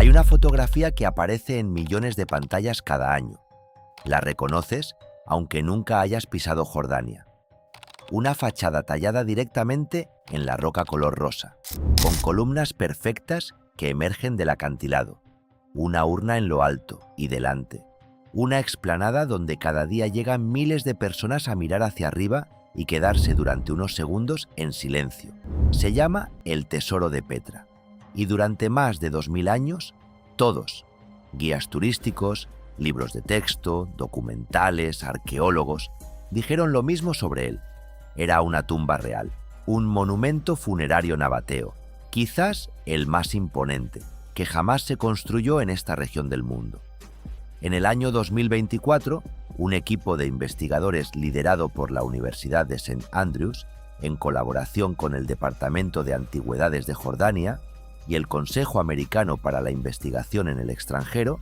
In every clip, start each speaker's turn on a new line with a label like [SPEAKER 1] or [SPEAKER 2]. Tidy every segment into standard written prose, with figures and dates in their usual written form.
[SPEAKER 1] Hay una fotografía que aparece en millones de pantallas cada año. La reconoces aunque nunca hayas pisado Jordania. Una fachada tallada directamente en la roca color rosa, con columnas perfectas que emergen del acantilado, una urna en lo alto y delante, una explanada donde cada día llegan miles de personas a mirar hacia arriba y quedarse durante unos segundos en silencio. Se llama el Tesoro de Petra, y durante más de 2000 años, todos, guías turísticos, libros de texto, documentales, arqueólogos, dijeron lo mismo sobre él. Era una tumba real, un monumento funerario nabateo, quizás el más imponente, que jamás se construyó en esta región del mundo. En el año 2024, un equipo de investigadores liderado por la Universidad de St. Andrews, en colaboración con el Departamento de Antigüedades de Jordania y el Consejo Americano para la Investigación en el Extranjero,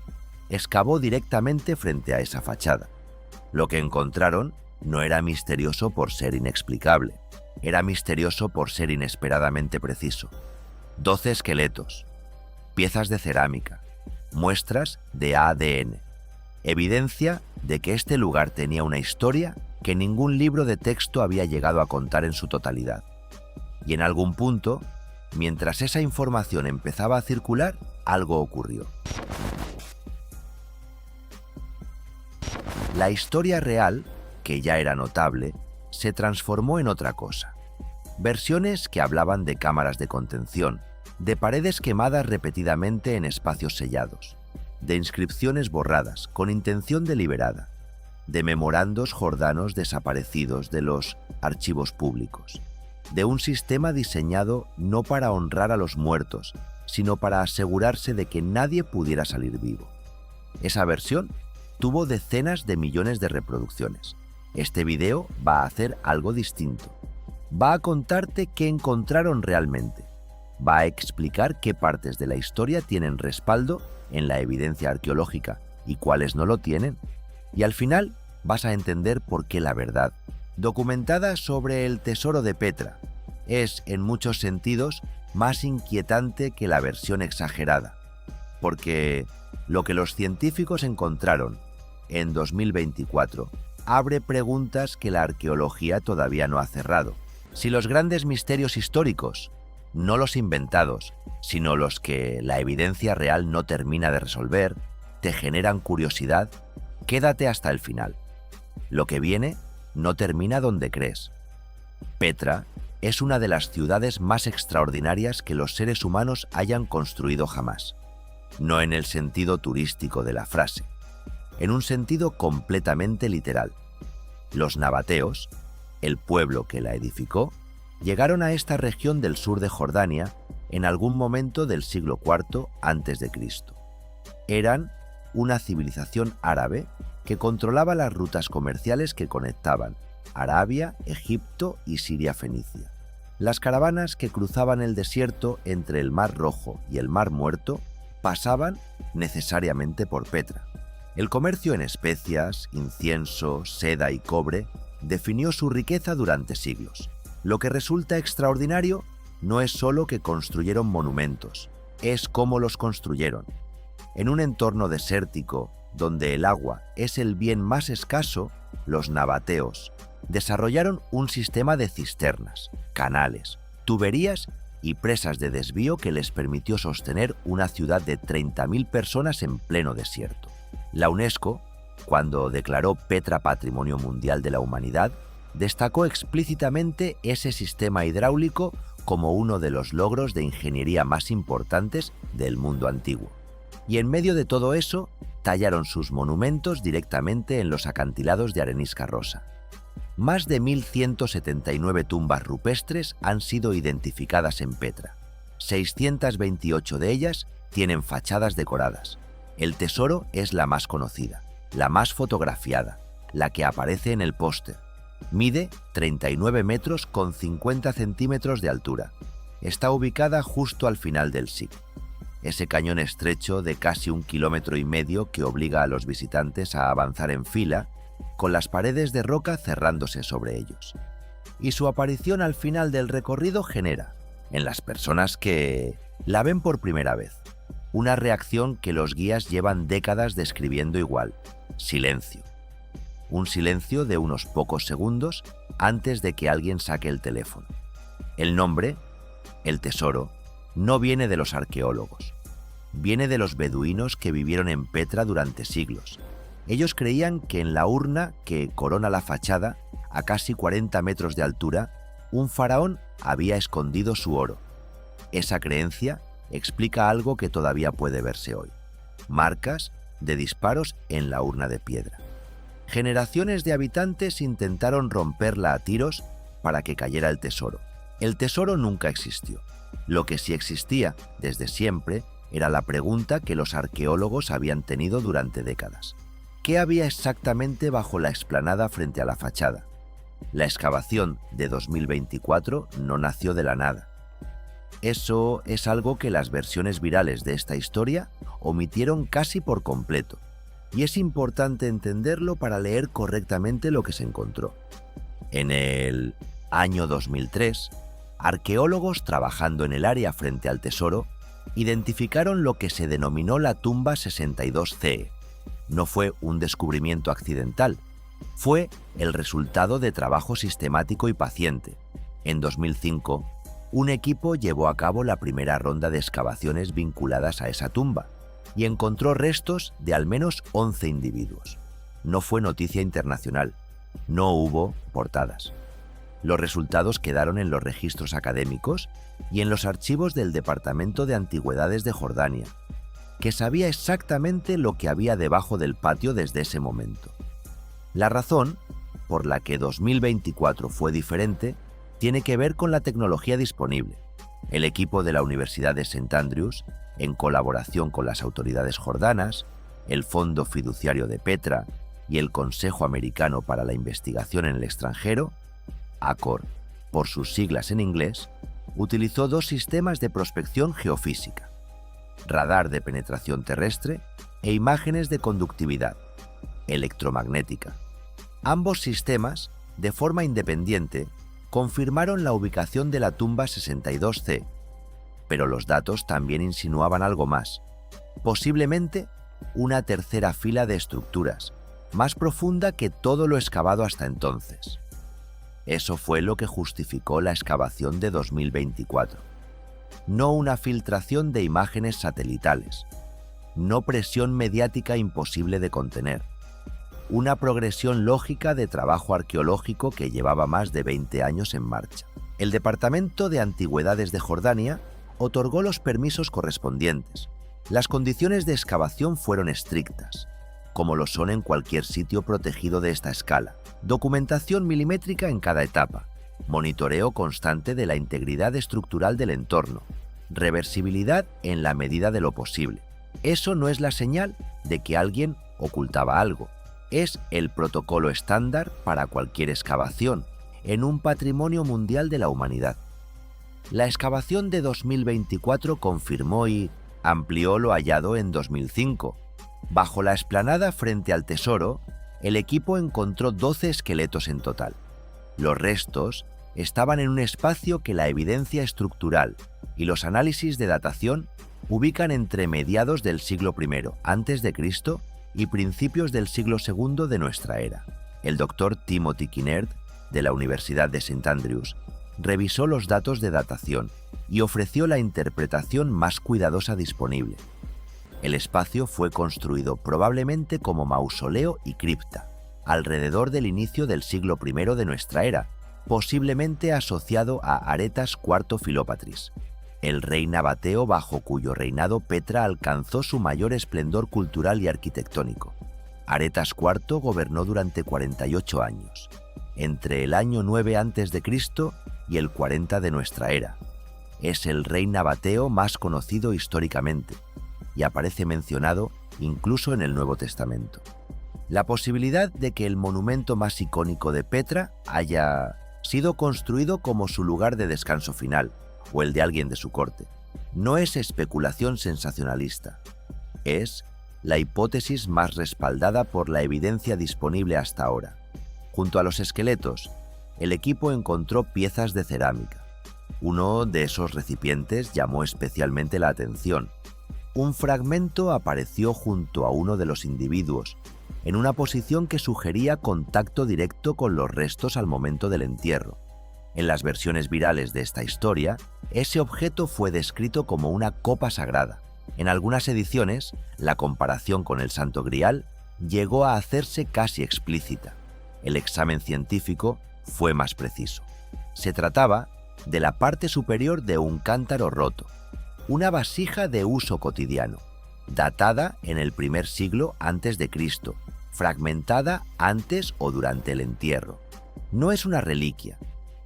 [SPEAKER 1] excavó directamente frente a esa fachada. Lo que encontraron no era misterioso por ser inexplicable, era misterioso por ser inesperadamente preciso. 12 esqueletos, piezas de cerámica, muestras de ADN, evidencia de que este lugar tenía una historia que ningún libro de texto había llegado a contar en su totalidad. Y en algún punto, mientras esa información empezaba a circular, algo ocurrió. La historia real, que ya era notable, se transformó en otra cosa. Versiones que hablaban de cámaras de contención, de paredes quemadas repetidamente en espacios sellados, de inscripciones borradas con intención deliberada, de memorandos jordanos desaparecidos de los archivos públicos, de un sistema diseñado no para honrar a los muertos, sino para asegurarse de que nadie pudiera salir vivo. Esa versión tuvo decenas de millones de reproducciones. Este video va a hacer algo distinto. Va a contarte qué encontraron realmente. Va a explicar qué partes de la historia tienen respaldo en la evidencia arqueológica y cuáles no lo tienen. Y al final vas a entender por qué la verdad, documentada sobre el Tesoro de Petra, es en muchos sentidos más inquietante que la versión exagerada. Porque lo que los científicos encontraron en 2024 abre preguntas que la arqueología todavía no ha cerrado. Si los grandes misterios históricos, no los inventados, sino los que la evidencia real no termina de resolver, te generan curiosidad, quédate hasta el final. Lo que viene no termina donde crees. Petra es una de las ciudades más extraordinarias que los seres humanos hayan construido jamás. No en el sentido turístico de la frase, en un sentido completamente literal. Los nabateos, el pueblo que la edificó, llegaron a esta región del sur de Jordania en algún momento del siglo IV a.C. Eran una civilización árabe que controlaba las rutas comerciales que conectaban Arabia, Egipto y Siria Fenicia. Las caravanas que cruzaban el desierto entre el Mar Rojo y el Mar Muerto pasaban necesariamente por Petra. El comercio en especias, incienso, seda y cobre definió su riqueza durante siglos. Lo que resulta extraordinario no es solo que construyeron monumentos, es cómo los construyeron. En un entorno desértico, donde el agua es el bien más escaso, los nabateos desarrollaron un sistema de cisternas, canales, tuberías y presas de desvío que les permitió sostener una ciudad de 30.000 personas en pleno desierto. La UNESCO, cuando declaró Petra Patrimonio Mundial de la Humanidad, destacó explícitamente ese sistema hidráulico como uno de los logros de ingeniería más importantes del mundo antiguo. Y en medio de todo eso, tallaron sus monumentos directamente en los acantilados de arenisca rosa. Más de 1.179 tumbas rupestres han sido identificadas en Petra. 628 de ellas tienen fachadas decoradas. El tesoro es la más conocida, la más fotografiada, la que aparece en el póster. Mide 39 metros con 50 centímetros de altura. Está ubicada justo al final del SIC. Ese cañón estrecho de casi 1,5 kilómetros que obliga a los visitantes a avanzar en fila, con las paredes de roca cerrándose sobre ellos. Y su aparición al final del recorrido genera, en las personas que la ven por primera vez, Una reacción que los guías llevan décadas describiendo igual: silencio. Un silencio de unos pocos segundos antes de que alguien saque el teléfono. El nombre, el tesoro, no viene de los arqueólogos. Viene de los beduinos que vivieron en Petra durante siglos. Ellos creían que en la urna que corona la fachada, a casi 40 metros de altura, un faraón había escondido su oro. Esa creencia explica algo que todavía puede verse hoy: marcas de disparos en la urna de piedra. Generaciones de habitantes intentaron romperla a tiros para que cayera el tesoro. El tesoro nunca existió. Lo que sí existía, desde siempre, era la pregunta que los arqueólogos habían tenido durante décadas: ¿qué había exactamente bajo la explanada frente a la fachada? La excavación de 2024 no nació de la nada. Eso es algo que las versiones virales de esta historia omitieron casi por completo, y es importante entenderlo para leer correctamente lo que se encontró. En el año 2003, arqueólogos trabajando en el área frente al tesoro identificaron lo que se denominó la tumba 62C. No fue un descubrimiento accidental, fue el resultado de trabajo sistemático y paciente. En 2005, un equipo llevó a cabo la primera ronda de excavaciones vinculadas a esa tumba y encontró restos de al menos 11 individuos. No fue noticia internacional, no hubo portadas. Los resultados quedaron en los registros académicos y en los archivos del Departamento de Antigüedades de Jordania, que sabía exactamente lo que había debajo del patio desde ese momento. La razón por la que 2024 fue diferente tiene que ver con la tecnología disponible. El equipo de la Universidad de St. Andrews, en colaboración con las autoridades jordanas, el Fondo Fiduciario de Petra y el Consejo Americano para la Investigación en el Extranjero, ACOR, por sus siglas en inglés, utilizó dos sistemas de prospección geofísica: radar de penetración terrestre e imágenes de conductividad electromagnética. Ambos sistemas, de forma independiente, confirmaron la ubicación de la tumba 62C, pero los datos también insinuaban algo más: posiblemente una tercera fila de estructuras, más profunda que todo lo excavado hasta entonces. Eso fue lo que justificó la excavación de 2024. No una filtración de imágenes satelitales, no presión mediática imposible de contener. Una progresión lógica de trabajo arqueológico que llevaba más de 20 años en marcha. El Departamento de Antigüedades de Jordania otorgó los permisos correspondientes. Las condiciones de excavación fueron estrictas, como lo son en cualquier sitio protegido de esta escala. Documentación milimétrica en cada etapa, monitoreo constante de la integridad estructural del entorno, reversibilidad en la medida de lo posible. Eso no es la señal de que alguien ocultaba algo. Es el protocolo estándar para cualquier excavación en un patrimonio mundial de la humanidad. La excavación de 2024 confirmó y amplió lo hallado en 2005. Bajo la explanada frente al tesoro, el equipo encontró 12 esqueletos en total. Los restos estaban en un espacio que la evidencia estructural y los análisis de datación ubican entre mediados del siglo I a.C. y principios del siglo II de nuestra era. El doctor Timothy Kinnaird, de la Universidad de St. Andrews, revisó los datos de datación y ofreció la interpretación más cuidadosa disponible. El espacio fue construido probablemente como mausoleo y cripta, alrededor del inicio del siglo I de nuestra era, posiblemente asociado a Aretas IV Filópatris, el rey nabateo bajo cuyo reinado Petra alcanzó su mayor esplendor cultural y arquitectónico. Aretas IV gobernó durante 48 años, entre el año 9 a.C. y el 40 de nuestra era. Es el rey nabateo más conocido históricamente y aparece mencionado incluso en el Nuevo Testamento. La posibilidad de que el monumento más icónico de Petra haya sido construido como su lugar de descanso final, o el de alguien de su corte, no es especulación sensacionalista. Es la hipótesis más respaldada por la evidencia disponible hasta ahora. Junto a los esqueletos, el equipo encontró piezas de cerámica. Uno de esos recipientes llamó especialmente la atención. un fragmento apareció junto a uno de los individuos, en una posición que sugería contacto directo con los restos al momento del entierro. En las versiones virales de esta historia, ese objeto fue descrito como una copa sagrada. En algunas ediciones, la comparación con el Santo Grial llegó a hacerse casi explícita. El examen científico fue más preciso. Se trataba de la parte superior de un cántaro roto, una vasija de uso cotidiano, datada en el primer siglo a.C., fragmentada antes o durante el entierro. No es una reliquia,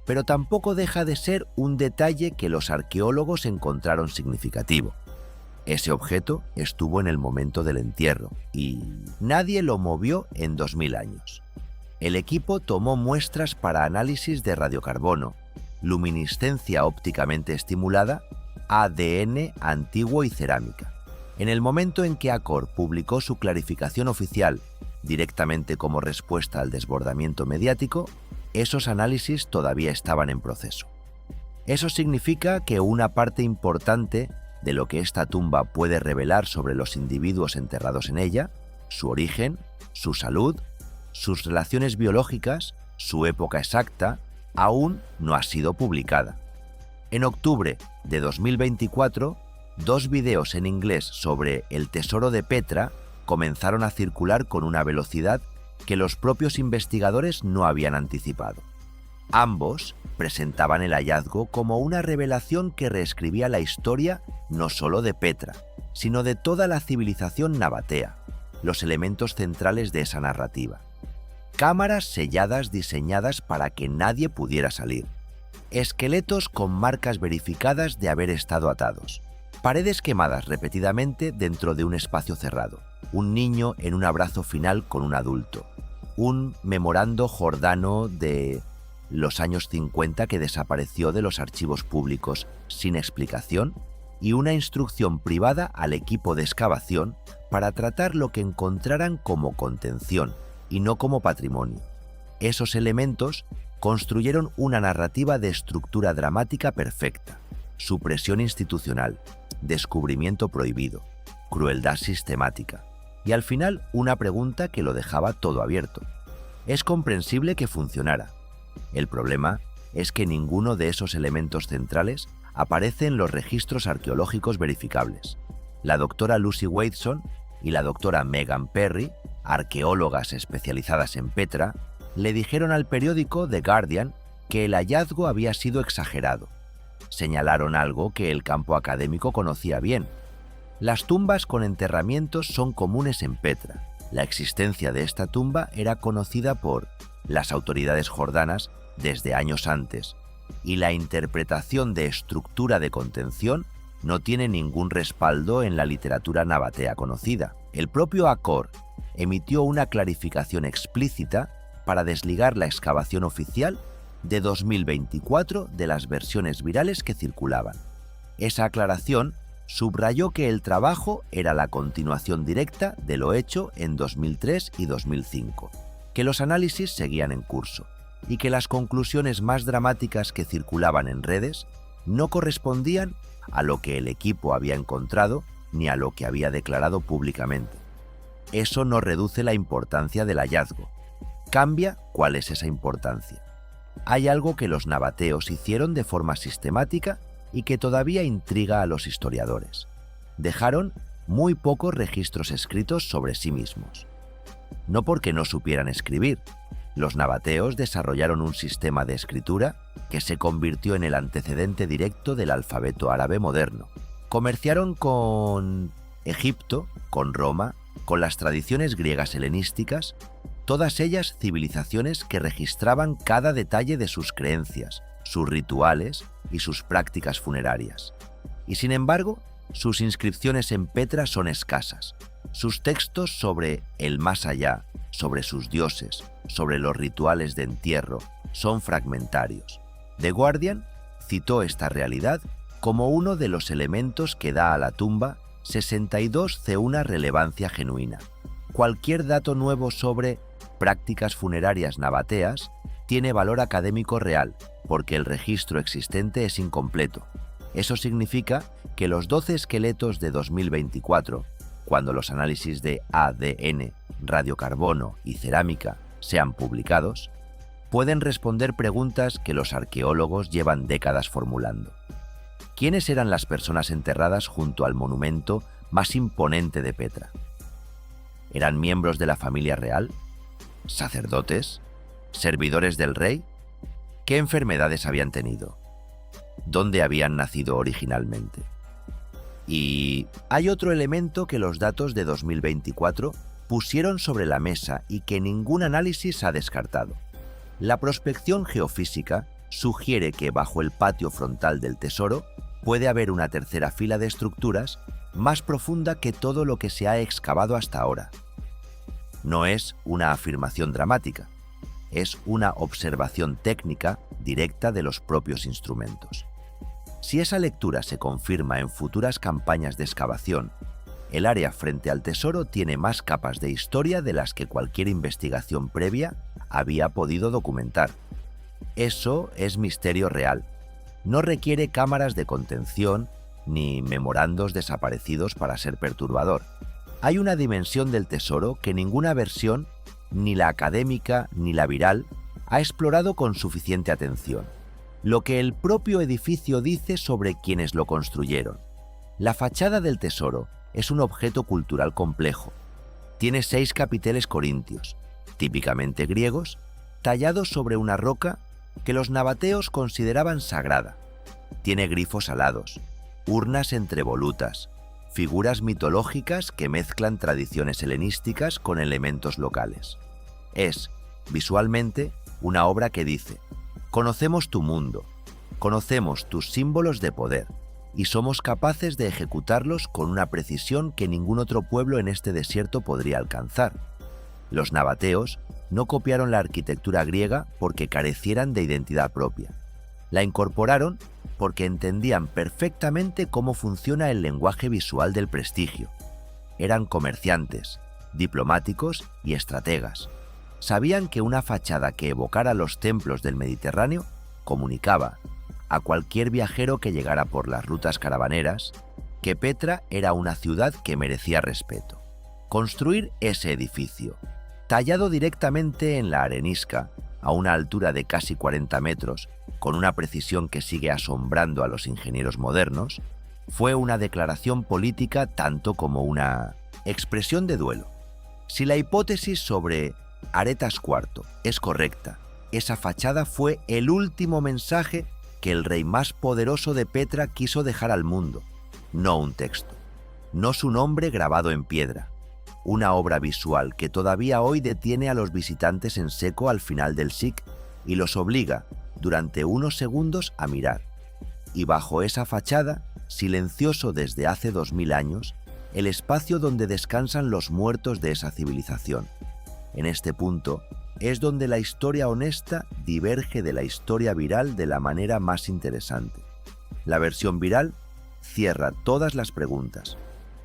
[SPEAKER 1] pero tampoco deja de ser un detalle que los arqueólogos encontraron significativo. Ese objeto estuvo en el momento del entierro y nadie lo movió en 2000 años. El equipo tomó muestras para análisis de radiocarbono, luminiscencia ópticamente estimulada, ADN antiguo y cerámica. En el momento en que Acor publicó su clarificación oficial directamente como respuesta al desbordamiento mediático, esos análisis todavía estaban en proceso. Eso significa que una parte importante de lo que esta tumba puede revelar sobre los individuos enterrados en ella, su origen, su salud, sus relaciones biológicas, su época exacta, aún no ha sido publicada. En octubre de 2024, 2 videos en inglés sobre el tesoro de Petra comenzaron a circular con una velocidad que los propios investigadores no habían anticipado. Ambos presentaban el hallazgo como una revelación que reescribía la historia no solo de Petra, sino de toda la civilización nabatea, los elementos centrales de esa narrativa. Cámaras selladas diseñadas para que nadie pudiera salir. Esqueletos con marcas verificadas de haber estado atados. Paredes quemadas repetidamente dentro de un espacio cerrado. Un niño en un abrazo final con un adulto. Un memorando jordano de los años 50 que desapareció de los archivos públicos sin explicación y una instrucción privada al equipo de excavación para tratar lo que encontraran como contención y no como patrimonio. Esos elementos construyeron una narrativa de estructura dramática perfecta, supresión institucional, descubrimiento prohibido, crueldad sistemática y al final una pregunta que lo dejaba todo abierto. Es comprensible que funcionara. El problema es que ninguno de esos elementos centrales aparece en los registros arqueológicos verificables. La doctora Lucy Wadeson y la doctora Megan Perry, arqueólogas especializadas en Petra, le dijeron al periódico The Guardian que el hallazgo había sido exagerado. Señalaron algo que el campo académico conocía bien. Las tumbas con enterramientos son comunes en Petra. La existencia de esta tumba era conocida por las autoridades jordanas desde años antes, y la interpretación de estructura de contención no tiene ningún respaldo en la literatura nabatea conocida. El propio Acor emitió una clarificación explícita para desligar la excavación oficial de 2024 de las versiones virales que circulaban. Esa aclaración subrayó que el trabajo era la continuación directa de lo hecho en 2003 y 2005, que los análisis seguían en curso y que las conclusiones más dramáticas que circulaban en redes no correspondían a lo que el equipo había encontrado ni a lo que había declarado públicamente. Eso no reduce la importancia del hallazgo. Cambia cuál es esa importancia. Hay algo que los nabateos hicieron de forma sistemática y que todavía intriga a los historiadores. Dejaron muy pocos registros escritos sobre sí mismos. No porque no supieran escribir. Los nabateos desarrollaron un sistema de escritura que se convirtió en el antecedente directo del alfabeto árabe moderno. Comerciaron con Egipto, con Roma, con las tradiciones griegas helenísticas, todas ellas civilizaciones que registraban cada detalle de sus creencias, sus rituales y sus prácticas funerarias. Y sin embargo, sus inscripciones en Petra son escasas. Sus textos sobre el más allá, sobre sus dioses, sobre los rituales de entierro, son fragmentarios. The Guardian citó esta realidad como uno de los elementos que da a la tumba 62 una relevancia genuina. Cualquier dato nuevo sobre prácticas funerarias nabateas tiene valor académico real, porque el registro existente es incompleto. Eso significa que los 12 esqueletos de 2024, cuando los análisis de ADN, radiocarbono y cerámica sean publicados, pueden responder preguntas que los arqueólogos llevan décadas formulando. ¿Quiénes eran las personas enterradas junto al monumento más imponente de Petra? ¿Eran miembros de la familia real? ¿Sacerdotes? ¿Servidores del rey? ¿Qué enfermedades habían tenido? ¿Dónde habían nacido originalmente? Y hay otro elemento que los datos de 2024 pusieron sobre la mesa y que ningún análisis ha descartado. La prospección geofísica sugiere que bajo el patio frontal del tesoro puede haber una tercera fila de estructuras más profunda que todo lo que se ha excavado hasta ahora. No es una afirmación dramática, es una observación técnica directa de los propios instrumentos. Si esa lectura se confirma en futuras campañas de excavación, el área frente al tesoro tiene más capas de historia de las que cualquier investigación previa había podido documentar. Eso es misterio real. No requiere cámaras de contención ni memorandos desaparecidos para ser perturbador. Hay una dimensión del tesoro que ninguna versión, ni la académica ni la viral, ha explorado con suficiente atención. Lo que el propio edificio dice sobre quienes lo construyeron. La fachada del tesoro es un objeto cultural complejo. Tiene 6 capiteles corintios, típicamente griegos, tallados sobre una roca que los nabateos consideraban sagrada. Tiene grifos alados, urnas entre volutas, figuras mitológicas que mezclan tradiciones helenísticas con elementos locales. Es, visualmente, una obra que dice: conocemos tu mundo, conocemos tus símbolos de poder y somos capaces de ejecutarlos con una precisión que ningún otro pueblo en este desierto podría alcanzar. Los nabateos no copiaron la arquitectura griega porque carecieran de identidad propia. La incorporaron porque entendían perfectamente cómo funciona el lenguaje visual del prestigio. Eran comerciantes, diplomáticos y estrategas. Sabían que una fachada que evocara los templos del Mediterráneo comunicaba a cualquier viajero que llegara por las rutas caravaneras que Petra era una ciudad que merecía respeto. Construir ese edificio, tallado directamente en la arenisca, a una altura de casi 40 metros, con una precisión que sigue asombrando a los ingenieros modernos, fue una declaración política tanto como una expresión de duelo. Si la hipótesis sobre Aretas IV es correcta, esa fachada fue el último mensaje que el rey más poderoso de Petra quiso dejar al mundo, no un texto, no su nombre grabado en piedra, una obra visual que todavía hoy detiene a los visitantes en seco al final del Sikh y los obliga, durante unos segundos, a mirar. Y bajo esa fachada, silencioso desde hace 2000 años, el espacio donde descansan los muertos de esa civilización. En este punto es donde la historia honesta diverge de la historia viral de la manera más interesante. La versión viral cierra todas las preguntas.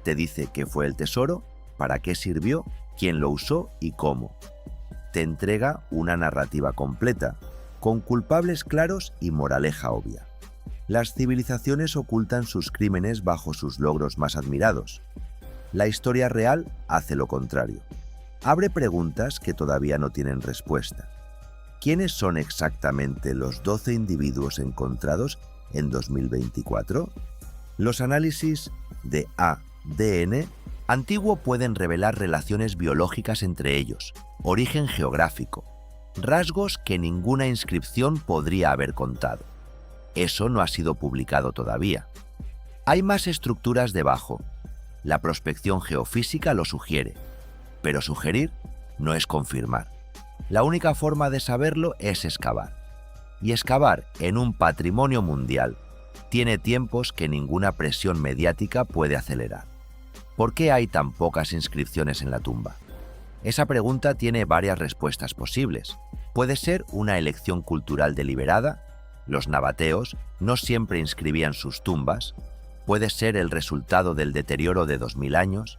[SPEAKER 1] Te dice qué fue el tesoro, para qué sirvió, quién lo usó y cómo. Te entrega una narrativa completa, con culpables claros y moraleja obvia. Las civilizaciones ocultan sus crímenes bajo sus logros más admirados. La historia real hace lo contrario. Abre preguntas que todavía no tienen respuesta. ¿Quiénes son exactamente los 12 individuos encontrados en 2024? Los análisis de ADN antiguo pueden revelar relaciones biológicas entre ellos, origen geográfico, rasgos que ninguna inscripción podría haber contado. Eso no ha sido publicado todavía. Hay más estructuras debajo. La prospección geofísica lo sugiere, pero sugerir no es confirmar. La única forma de saberlo es excavar. Y excavar en un patrimonio mundial tiene tiempos que ninguna presión mediática puede acelerar. ¿Por qué hay tan pocas inscripciones en la tumba? Esa pregunta tiene varias respuestas posibles. Puede ser una elección cultural deliberada. Los nabateos no siempre inscribían sus tumbas. Puede ser el resultado del deterioro de 2000 años.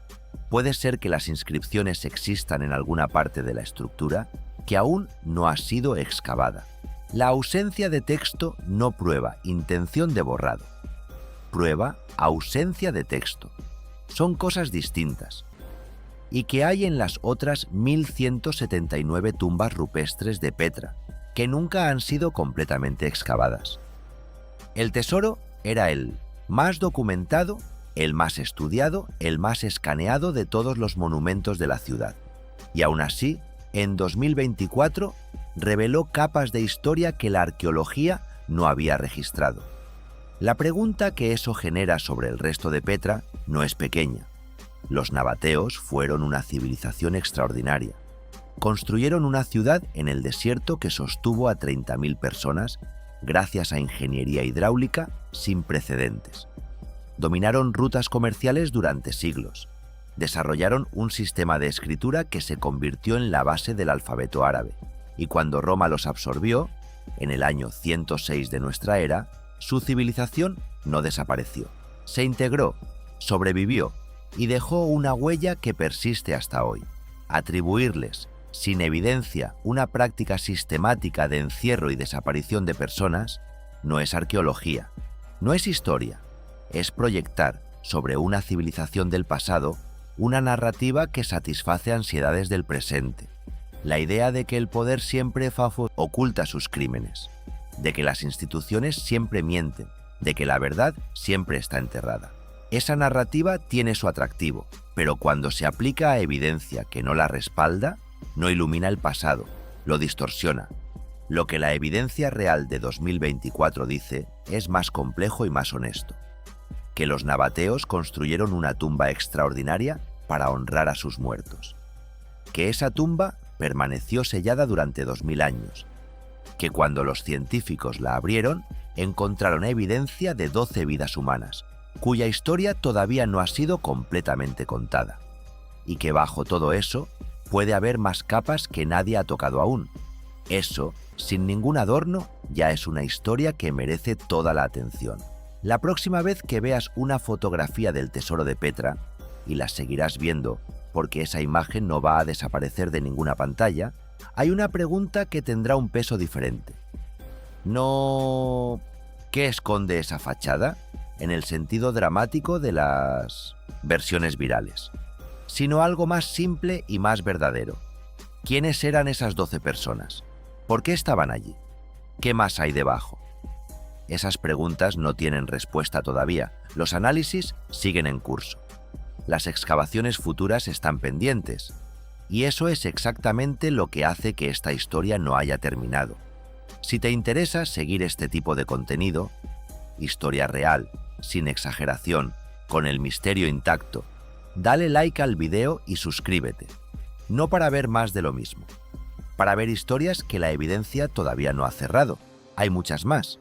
[SPEAKER 1] Puede ser que las inscripciones existan en alguna parte de la estructura que aún no ha sido excavada. La ausencia de texto no prueba intención de borrado. prueba, ausencia de texto. Son cosas distintas. ¿Y qué hay en las otras 1.179 tumbas rupestres de Petra, que nunca han sido completamente excavadas? El tesoro era el más documentado, el más estudiado, el más escaneado de todos los monumentos de la ciudad. Y aún así, en 2024, reveló capas de historia que la arqueología no había registrado. La pregunta que eso genera sobre el resto de Petra no es pequeña. Los nabateos fueron una civilización extraordinaria. Construyeron una ciudad en el desierto que sostuvo a 30.000 personas gracias a ingeniería hidráulica sin precedentes. Dominaron rutas comerciales durante siglos. Desarrollaron un sistema de escritura que se convirtió en la base del alfabeto árabe. Y cuando Roma los absorbió, en el año 106 de nuestra era, su civilización no desapareció. Se integró, sobrevivió y dejó una huella que persiste hasta hoy. Atribuirles, sin evidencia, una práctica sistemática de encierro y desaparición de personas no es arqueología, no es historia, es proyectar sobre una civilización del pasado una narrativa que satisface ansiedades del presente. La idea de que el poder siempre oculta sus crímenes, de que las instituciones siempre mienten, de que la verdad siempre está enterrada. Esa narrativa tiene su atractivo, pero cuando se aplica a evidencia que no la respalda, no ilumina el pasado, lo distorsiona. Lo que la evidencia real de 2024 dice es más complejo y más honesto. Que los nabateos construyeron una tumba extraordinaria para honrar a sus muertos. Que esa tumba permaneció sellada durante 2000 años. Que cuando los científicos la abrieron, encontraron evidencia de 12 vidas humanas, cuya historia todavía no ha sido completamente contada. Y que bajo todo eso, puede haber más capas que nadie ha tocado aún. Eso, sin ningún adorno, ya es una historia que merece toda la atención. La próxima vez que veas una fotografía del tesoro de Petra, y la seguirás viendo porque esa imagen no va a desaparecer de ninguna pantalla, hay una pregunta que tendrá un peso diferente. No... ¿Qué esconde esa fachada? En el sentido dramático de las versiones virales, sino algo más simple y más verdadero. ¿Quiénes eran esas 12 personas? ¿Por qué estaban allí? ¿Qué más hay debajo? Esas preguntas no tienen respuesta todavía. Los análisis siguen en curso. Las excavaciones futuras están pendientes. Y eso es exactamente lo que hace que esta historia no haya terminado. Si te interesa seguir este tipo de contenido, historia real, sin exageración, con el misterio intacto, dale like al video y suscríbete. No para ver más de lo mismo, para ver historias que la evidencia todavía no ha cerrado. Hay muchas más.